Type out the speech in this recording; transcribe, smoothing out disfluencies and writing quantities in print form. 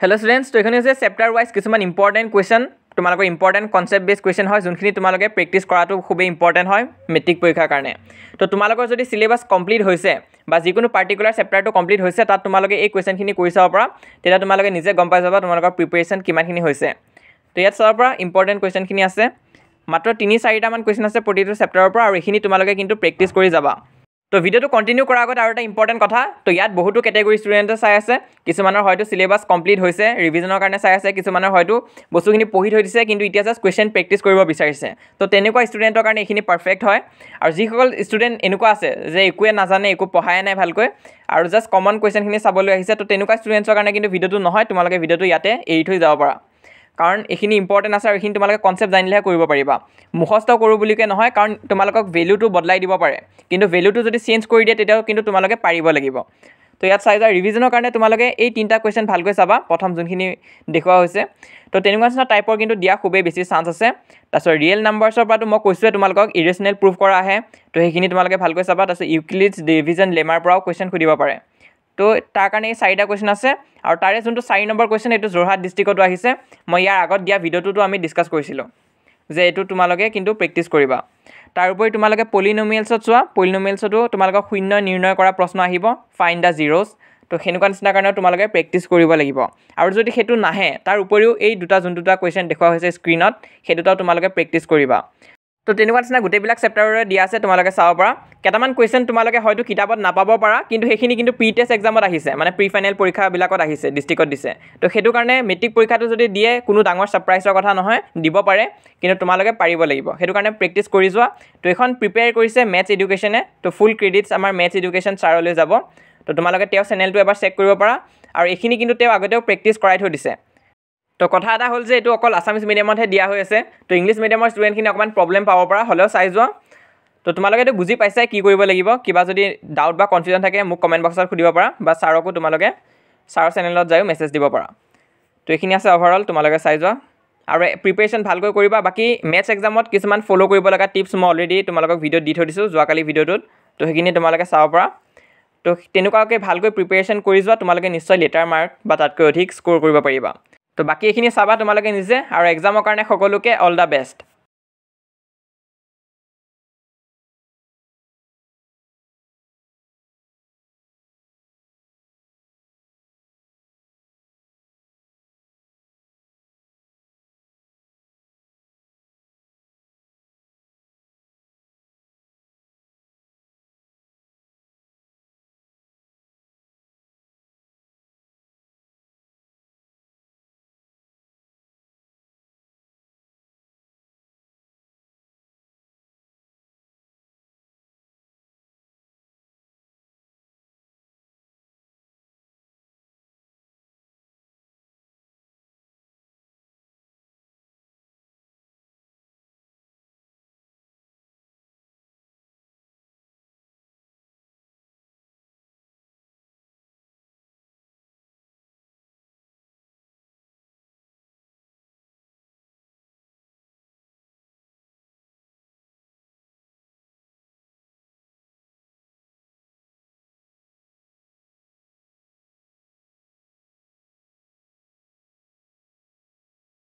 Hello students, to ekhone hoise chapter wise kisuman important question তোমালোকৰ important concept based question হয় যোনখিনি তোমালোকে practice কৰাটো খুব ইম্পৰ্টেন্ট হয় মেট্ৰিক পৰীক্ষাৰ কাৰণে তো তোমালোকৰ যদি সিলেবাস কমপ্লিট হৈছে বা যিকোনো পাৰ্টিকুলাৰ চেপ্টাৰটো কমপ্লিট হৈছে তাত তোমালোকে এই কোৱেশ্চনখিনি কৰি চাব পৰা তেতিয়া তোমালোকে নিজে গম পাই যাবা তোমালোকৰ প্ৰিপাৰেচন কিমানখিনি হৈছে তো ইয়াত চাব পৰা ইম্পৰ্টেন্ট কোৱেশ্চনখিনি আছে মাত্ৰ 3-4টা মান কোৱেশ্চন আছে প্ৰতিটো চেপ্টাৰৰ পৰা আৰু এখিনি তোমালোকে কিন্তু প্ৰেক্টিস কৰি যাবা তো ভিডিওটো কন্টিনিউ কৰাৰ আগত আৰু এটা ইম্পৰ্টেন্ট কথা তো ইয়াত বহুতো ক্যাটাগৰী ষ্টুডেন্টে চাই আছে কিছুমানৰ হয়তো সিলেবাস কমপ্লিট হৈছে ৰিভিজনৰ কাৰণে চাই আছে কিছুমানৰ হয়তো বস্তুখিনি পঢ়ি থৈ দিছে কিন্তু এতিয়া জাস্ট কোৱেশ্চন প্ৰেক্টিস কৰিব বিচাৰিছে তো তেনেকুৱা ষ্টুডেন্টৰ কাৰণে এখিনি পাৰফেক্ট হয় আৰু যিসকল ষ্টুডেন্ট এনেকুৱা আছে যে একোৱে নাজানে একো পঢ়াই নাই ভালকৈ আৰু জাস্ট কমন কোৱেশ্চনখিনি চাবলৈ আহিছে তো তেনেকুৱা ষ্টুডেন্টৰ কাৰণে কিন্তু ভিডিওটো নহয় তোমালোকে ভিডিওটো ইয়াতে এৰি থৈ যাব পাৰা কাৰণ এখিনি ইম্পৰ্টেন্ট আছে আৰু এখিনি তোমালোকে কনসেপ্ট জানিলেহে কৰিব পাৰিবা মুখস্থ কৰো বুলিকে নহয় কাৰণ তোমালোকক ভ্যালুটো বদলাই দিব পাৰে কিন্তু ভ্যালুটো যদি চেঞ্জ কৰি দিয়ে তেতিয়াও কিন্তু তোমালোকে পাৰিব লাগিব তো ইয়াত চাইজা ৰিভিজনৰ কাৰণে তোমালোকে এই তিনটা কোৱেশ্চন ভালকৈ চাবা প্ৰথম যোনখিনি দেখুৱা হৈছে তো তেনেকুৱা টাইপৰ কিন্তু দিয়া খুবেই বেছি চান্স আছে তাছত ৰিয়েল নাম্বাৰছৰ পৰা মই কৈছোৱে তোমালোকক ইৰেশনেল প্ৰুফ কৰা আহে তো সেইখিনি তোমালোকে ভালকৈ চাবা তাছত ইউক্লিডছ ডিভিজন লেমাৰ পৰাও কোৱেশ্চন খুদিব পাৰে তো তাৰ কাৰণে 4টা কোৱেশ্চন আছে আৰু তাৰে যোনটো 4 নম্বৰ কোৱেশ্চন এটো যোৰহাট ডিস্ট্ৰিক্টটো আহিছে মই ইয়াৰ আগত দিয়া ভিডিওটো আমি ডিসকাস কৰিছিলো যে এটো তোমালোকে কিন্তু প্ৰেক্টিস কৰিবা তাৰ উপৰি তোমালোকে পলিনোমিয়েলছত চোৱা পলিনোমিয়েলছটো তোমালোকক শূন্য নিৰ্ণয় কৰা প্ৰশ্ন আহিব ফাইন্ড দা জিৰোজ তো হেনুকা নিচিনা কাৰণে তোমালোকে প্ৰেক্টিস কৰিব লাগিব আৰু যদি হেতু নাহে তাৰ উপৰিও এই দুটা যোনটা কোৱেশ্চন দেখুৱা হৈছে স্ক্ৰিনত হেতুটাও তোমালোকে প্ৰেক্টিস কৰিবা তো তেনেকুৱা নিচিনা গোটেইবিলাক চেপ্টাৰৰে দিয়া আছে তোমালোকে চাব পৰা কেটামান কোৱেশ্চন তোমালোকে হয়তো কিতাপত নাপাব পাৰা কিন্তু হেখিনি কিন্তু প্ৰি টেষ্ট এক্সামত আহিছে মানে প্ৰি ফাইনেল পৰীক্ষা বিলাকত আহিছে ডিস্ট্ৰিক্টত দিছে তো হেতু কাৰণে মেট্ৰিক পৰীক্ষাটো যদি দিয়ে কোনো ডাঙৰ সাৰপ্ৰাইজৰ কথা নহয় দিব পাৰে কিন্তু তোমালোকে পাৰিব লাগিব হেতু কাৰণে প্ৰেক্টিস কৰি যোৱা তো এখন প্ৰিপেয়াৰ কৰিছে মেথছ এডুকেশনে তো ফুল ক্ৰেডিটস আমাৰ মেথছ এডুকেশন ছাৰলৈ যাব তো তোমালোকে তেওঁ চেনেলটো এবাৰ চেক কৰিব পাৰা আৰু এখিনি কিন্তু তেওঁ আগতেও প্ৰেক্টিস কৰাই থৈ দিছে তো কথা এটা হল যে এটো অকল আসামিজ মিডিয়ামতহে দিয়া হৈ আছে তো ইংলিশ মিডিয়ামৰ ষ্টুডেন্টখিনি অকমান প্ৰবলেম পাব পৰা হলেও চাই যোৱা তো তোমালোকে এটো বুজি পাইছা কি কৰিব লাগিব কিবা যদি ডাউট বা কনফিউজন থাকে মোক কমেন্ট বক্সত খুদিব পাৰা বা ছাৰকো তোমালোকে ছাৰ চেনেলত যাই মেছেজ দিব পাৰা তো এখিনি আছে ওভাৰঅল তোমালোকে চাই যোৱা আৰু প্ৰিপাৰেচন ভালকৈ কৰিবা বাকি মেথছ এক্সামত কিছুমান ফলো কৰিব লগা টিপছ মই অলৰেডি তোমালোকক ভিডিও দি থৈ দিছো যোৱাকালি ভিডিওটোত তো হেখিনি তোমালোকে চাব পাৰা তো তেনেকুৱাকৈ ভালকৈ প্ৰিপাৰেচন কৰি যোৱা তোমালোকে নিশ্চয় লেটাৰ মাৰ্ক বা তাতকৈ অধিক স্কোৰ কৰিব পাৰিবা তো বাকি এখিনি চাবা তোমালোকে নিজে আৰু এক্সামৰ কাৰণে সকলোকে অল দা বেষ্ট